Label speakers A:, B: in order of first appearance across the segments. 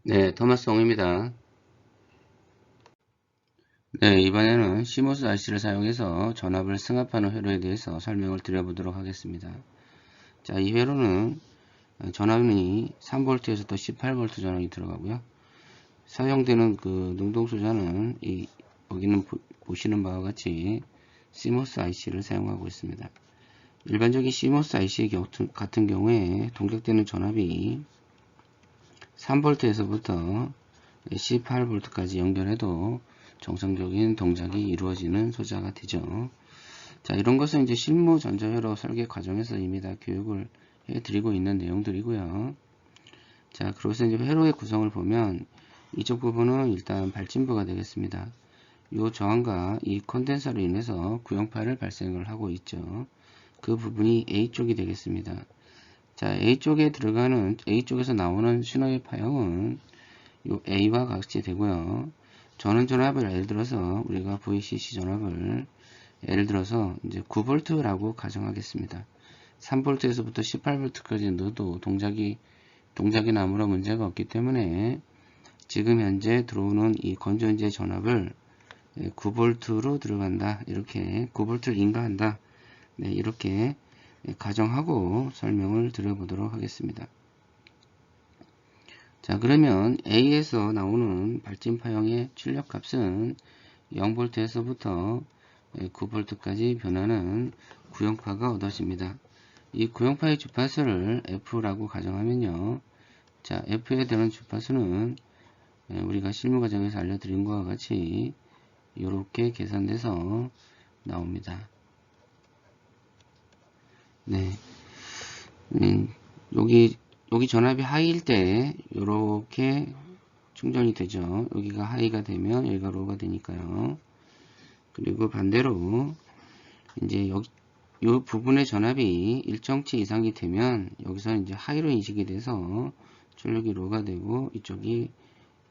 A: 네, 토마스 옹입니다. 네, 이번에는 시모스 IC를 사용해서 전압을 승합하는 회로에 대해서 설명을 드려보도록 하겠습니다. 자, 이 회로는 전압이 3V에서 또 18V 전압이 들어가고요. 사용되는 그 능동소자는 여기는 보시는 바와 같이 시모스 IC를 사용하고 있습니다. 일반적인 시모스 IC 같은 경우에 동격되는 전압이 3V에서부터 18V까지 연결해도 정상적인 동작이 이루어지는 소자가 되죠. 자, 이런 것은 이제 실무 전자회로 설계 과정에서 이미 다 교육을 해드리고 있는 내용들이고요. 자, 그래서 이제 회로의 구성을 보면 이쪽 부분은 일단 발진부가 되겠습니다. 이 저항과 이 콘덴서로 인해서 구형파를 발생을 하고 있죠. 그 부분이 A쪽이 되겠습니다. 자, A쪽에서 나오는 신호의 파형은 요 A와 같이 되고요. 전원 전압을 예를 들어서 우리가 VCC 전압을 예를 들어서 이제 9V라고 가정하겠습니다. 3V에서부터 18V까지 넣어도 동작이나 아무런 문제가 없기 때문에 지금 현재 들어오는 이 건전지의 전압을 9V로 들어간다. 이렇게 9V를 인가한다. 네, 이렇게 가정하고 설명을 드려보도록 하겠습니다. 자, 그러면 A에서 나오는 발진파형의 출력값은 0V에서부터 9V까지 변하는 구형파가 얻어집니다. 이 구형파의 주파수를 F라고 가정하면요. 자, F에 대한 주파수는 우리가 실무 과정에서 알려드린 것과 같이 이렇게 계산돼서 나옵니다. 네. 여기 전압이 하이일 때 이렇게 충전이 되죠. 여기가 하이가 되면 여기가 로우가 되니까요. 그리고 반대로 이제 이 부분의 전압이 일정치 이상이 되면 여기서 이제 하이로 인식이 돼서 출력이 로우가 되고 이쪽이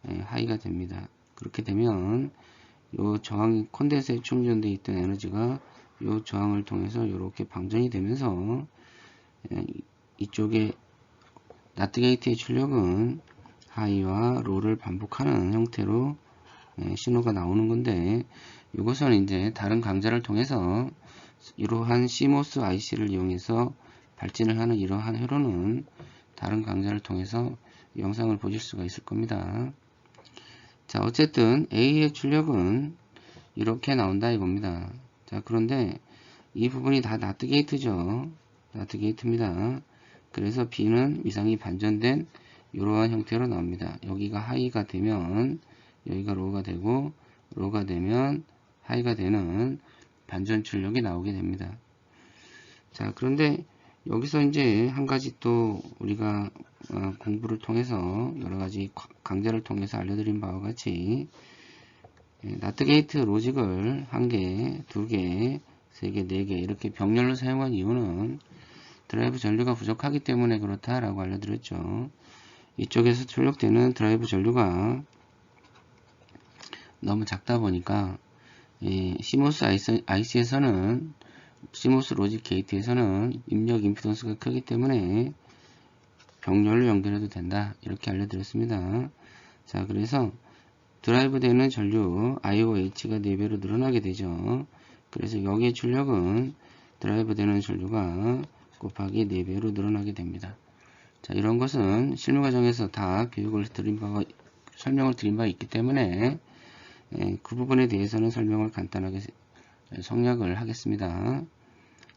A: 하이가 됩니다. 그렇게 되면 이 저항 콘덴서에 충전되어 있던 에너지가 이 저항을 통해서 이렇게 방전이 되면서 이쪽에 나트게이트의 출력은 하이와 로우를 반복하는 형태로 신호가 나오는 건데 이것은 이제 다른 강좌를 통해서 이러한 CMOS IC를 이용해서 발진을 하는 이러한 회로는 다른 강좌를 통해서 영상을 보실 수가 있을 겁니다. 자, 어쨌든 A의 출력은 이렇게 나온다 이겁니다. 자, 그런데 이 부분이 다 나트게이트죠. 나트게이트입니다. 그래서 B는 위상이 반전된 이러한 형태로 나옵니다. 여기가 하이가 되면 여기가 로우가 되고 로우가 되면 하이가 되는 반전 출력이 나오게 됩니다. 자, 그런데 여기서 이제 한 가지 또 우리가 공부를 통해서 여러 가지 강좌를 통해서 알려드린 바와 같이 나트게이트 로직을 1개, 2개, 3개, 4개 이렇게 병렬로 사용한 이유는 드라이브 전류가 부족하기 때문에 그렇다라고 알려드렸죠. 이쪽에서 출력되는 드라이브 전류가 너무 작다 보니까 시모스 IC에서는 시모스 로직 게이트에서는 입력 임피던스가 크기 때문에 병렬로 연결해도 된다 이렇게 알려드렸습니다. 자, 그래서 드라이브 되는 전류 IOH가 4배로 늘어나게 되죠. 그래서 여기의 출력은 드라이브 되는 전류가 곱하기 4배로 늘어나게 됩니다. 자, 이런 것은 실무 과정에서 다 설명을 드린 바 있기 때문에 그 부분에 대해서는 설명을 간단하게 성역을 하겠습니다.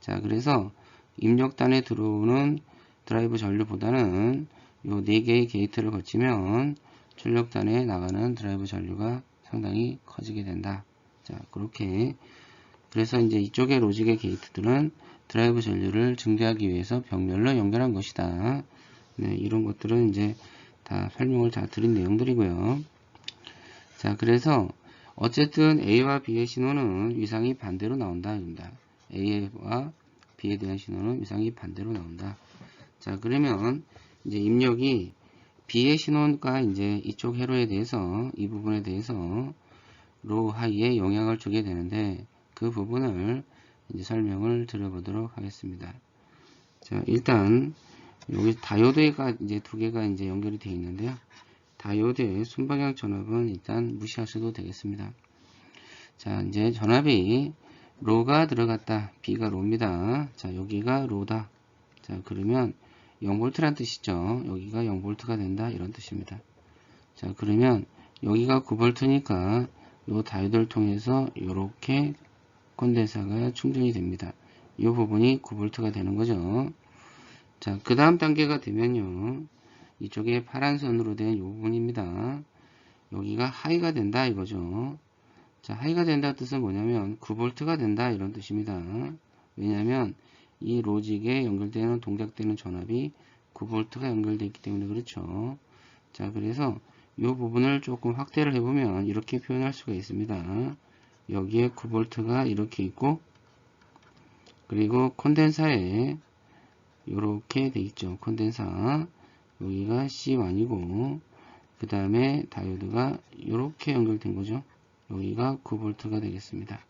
A: 자, 그래서 입력단에 들어오는 드라이브 전류보다는 요 4개의 게이트를 거치면 출력단에 나가는 드라이브 전류가 상당히 커지게 된다. 자, 그렇게 그래서 이제 이쪽의 로직의 게이트들은 드라이브 전류를 증대하기 위해서 병렬로 연결한 것이다. 네, 이런 것들은 이제 다 설명을 다 드린 내용들이고요. 자, 그래서 어쨌든 A와 B의 신호는 위상이 반대로 나온다. 입니다. A와 B에 대한 신호는 위상이 반대로 나온다. 자, 그러면 이제 입력이 B의 신호가 이제 이쪽 회로에 대해서 이 부분에 대해서 로우 하이에 영향을 주게 되는데 그 부분을 이제 설명을 드려보도록 하겠습니다. 자, 일단 여기 다이오드가 이제 2개가 이제 연결이 되어 있는데요. 다이오드의 순방향 전압은 일단 무시하셔도 되겠습니다. 자, 이제 전압이 로가 들어갔다. B가 로입니다. 자, 여기가 로다. 자, 그러면 0V란 뜻이죠. 여기가 0V가 된다. 이런 뜻입니다. 자, 그러면 여기가 9V니까 요 다이오드를 통해서 이렇게 콘덴서가 충전이 됩니다. 이 부분이 9V가 되는 거죠. 자, 그 다음 단계가 되면요. 이쪽에 파란 선으로 된 이 부분입니다. 여기가 하이가 된다 이거죠. 자, 하이가 된다 뜻은 뭐냐면 9V가 된다 이런 뜻입니다. 왜냐하면 이 로직에 연결되는 동작되는 전압이 9V가 연결되어 있기 때문에 그렇죠. 자, 그래서 이 부분을 조금 확대를 해보면 이렇게 표현할 수가 있습니다. 여기에 9V가 이렇게 있고, 그리고 콘덴사에 이렇게 돼 있죠. 콘덴사 여기가 C1이고, 그 다음에 다이오드가 이렇게 연결된 거죠. 여기가 9V가 되겠습니다.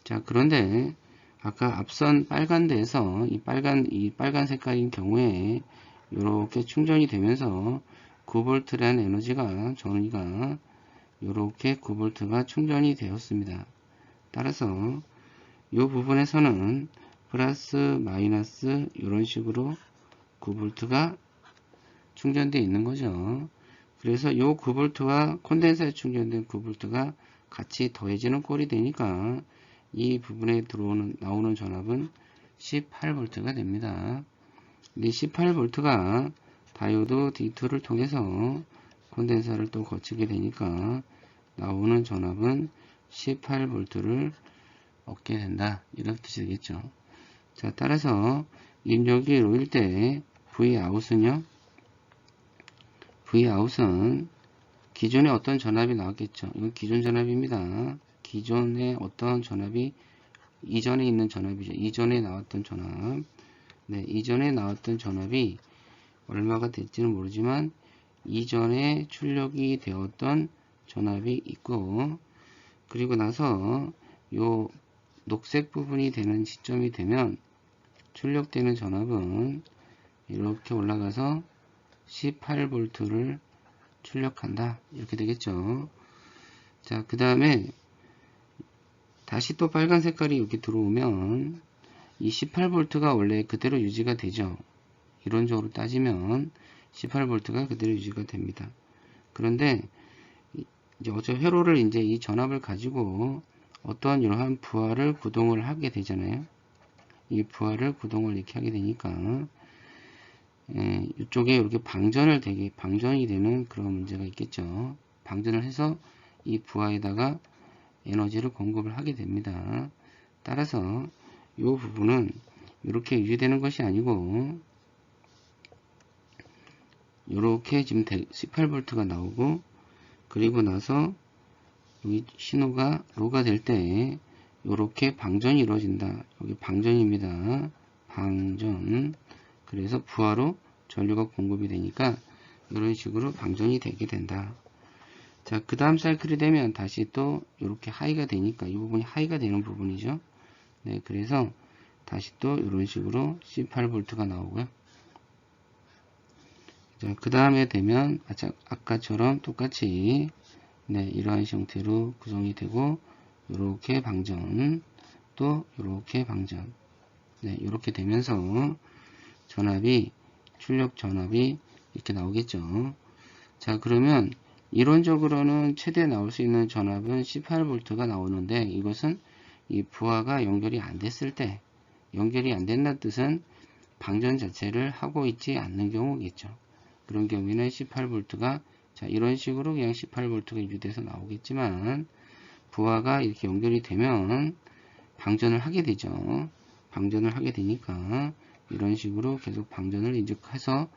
A: 자, 그런데 아까 앞선 빨간 데에서 이 빨간 색깔인 경우에 이렇게 충전이 되면서 9V라는 에너지가 전위가 이렇게 9V가 충전이 되었습니다. 따라서 이 부분에서는 플러스 마이너스 이런 식으로 9V가 충전되어 있는 거죠. 그래서 이 9V와 콘덴서에 충전된 9V가 같이 더해지는 꼴이 되니까 이 부분에 나오는 전압은 18V가 됩니다. 근데 18V가 다이오드 D2를 통해서 콘덴서를 또 거치게 되니까 나오는 전압은 18V를 얻게 된다. 이런 뜻이 되겠죠. 자, 따라서 입력이 로일 때 Vout은요. Vout은 기존에 어떤 전압이 나왔겠죠. 이건 기존 전압입니다. 기존에 어떤 전압이 이전에 있는 전압이죠. 이전에 나왔던 전압. 네, 이전에 나왔던 전압이 얼마가 될지는 모르지만 이전에 출력이 되었던 전압이 있고, 그리고 나서 요 녹색 부분이 되는 시점이 되면 출력되는 전압은 이렇게 올라가서 18V를 출력한다. 이렇게 되겠죠. 자, 그 다음에 다시 또 빨간 색깔이 이렇게 들어오면 이 18V가 원래 그대로 유지가 되죠. 이론적으로 따지면 18V가 그대로 유지가 됩니다. 그런데 이제 어차피 회로를 이제 이 전압을 가지고 어떤 이러한 부하를 구동을 하게 되잖아요. 이 부하를 구동을 이렇게 하게 되니까 이쪽에 이렇게 방전이 되는 그런 문제가 있겠죠. 방전을 해서 이 부하에다가 에너지를 공급을 하게 됩니다. 따라서 이 부분은 이렇게 유지되는 것이 아니고 이렇게 지금 18V가 나오고, 그리고 나서 여기 신호가 로가 될 때 이렇게 방전이 이루어진다. 여기 방전입니다. 방전. 그래서 부하로 전류가 공급이 되니까 이런 식으로 방전이 되게 된다. 자, 그 다음 사이클이 되면 다시 또 이렇게 하이가 되니까 이 부분이 하이가 되는 부분이죠. 네, 그래서 다시 또 이런 식으로 18V가 나오고요. 자, 그 다음에 되면 아까처럼 똑같이 네, 이러한 형태로 구성이 되고, 이렇게 방전, 또 이렇게 방전, 네, 이렇게 되면서 출력 전압이 이렇게 나오겠죠. 자, 그러면 이론적으로는 최대 나올 수 있는 전압은 18V가 나오는데, 이것은 이 부하가 연결이 안 됐을 때, 연결이 안 된다는 뜻은 방전 자체를 하고 있지 않는 경우겠죠. 그런 경우에는 18V가 자, 이런 식으로 그냥 18V가 유지돼서 나오겠지만, 부하가 이렇게 연결이 되면 방전을 하게 되죠. 방전을 하게 되니까 이런 식으로 계속 방전을 인증해서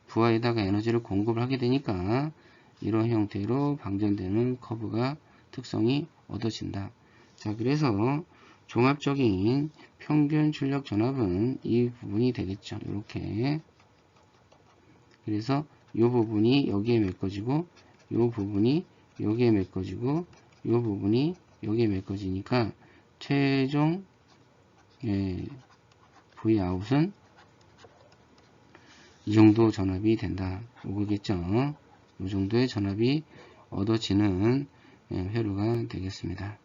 A: 부하에다가 에너지를 공급을 하게 되니까 이런 형태로 방전되는 커브가 특성이 얻어진다. 자, 그래서 종합적인 평균 출력 전압은 이 부분이 되겠죠. 이렇게. 그래서 이 부분이 여기에 메꿔지고, 이 부분이 여기에 메꿔지고, 이 부분이 여기에 메꿔지니까 최종 Vout은 이 정도 전압이 된다. 오겠죠. 이 정도의 전압이 얻어지는 회로가 되겠습니다.